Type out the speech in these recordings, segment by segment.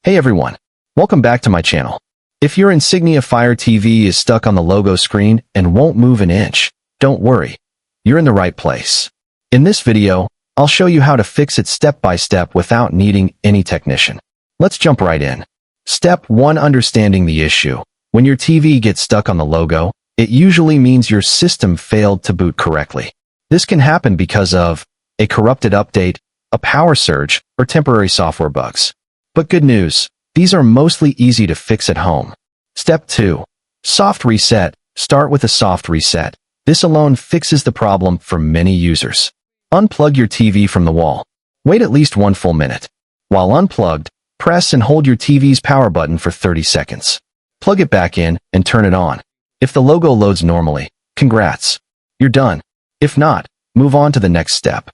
Hey everyone, welcome back to my channel. If your Insignia Fire TV is stuck on the logo screen and won't move an inch, don't worry, you're in the right place. In this video, I'll show you how to fix it step by step without needing any technician. Let's jump right in. Step 1. Understanding the issue. When your TV gets stuck on the logo, it usually means your system failed to boot correctly. This can happen because of a corrupted update, a power surge, or temporary software bugs. But good news, these are mostly easy to fix at home. Step 2. Soft reset. Start with a soft reset. This alone fixes the problem for many users. Unplug your TV from the wall. Wait at least 1 full minute. While unplugged, press and hold your TV's power button for 30 seconds. Plug it back in and turn it on. If the logo loads normally, congrats, you're done. If not, move on to the next step.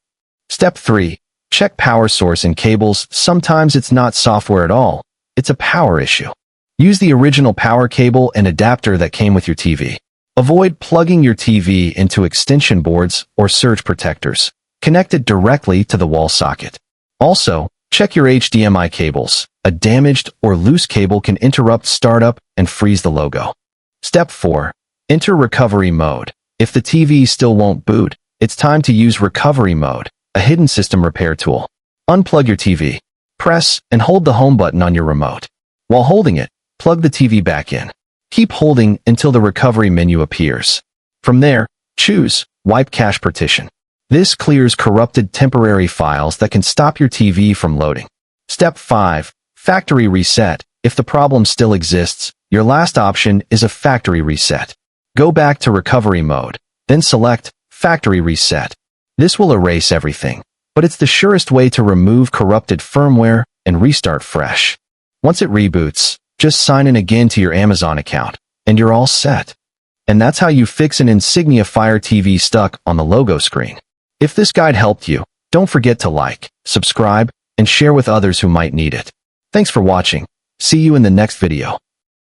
Step 3. Check power source and cables. Sometimes it's not software at all, it's a power issue. Use the original power cable and adapter that came with your TV. Avoid plugging your TV into extension boards or surge protectors. Connect it directly to the wall socket. Also, check your HDMI cables. A damaged or loose cable can interrupt startup and freeze the logo. Step 4. Enter recovery mode. If the TV still won't boot, it's time to use recovery mode, a hidden system repair tool. Unplug your TV. Press and hold the home button on your remote. While holding it, plug the TV back in. Keep holding until the recovery menu appears. From there, choose Wipe Cache Partition. This clears corrupted temporary files that can stop your TV from loading. Step 5. Factory reset. If the problem still exists, your last option is a factory reset. Go back to recovery mode, then select Factory Reset. This will erase everything, but it's the surest way to remove corrupted firmware and restart fresh. Once it reboots, just sign in again to your Amazon account, and you're all set. And that's how you fix an Insignia Fire TV stuck on the logo screen. If this guide helped you, don't forget to like, subscribe, and share with others who might need it. Thanks for watching. See you in the next video.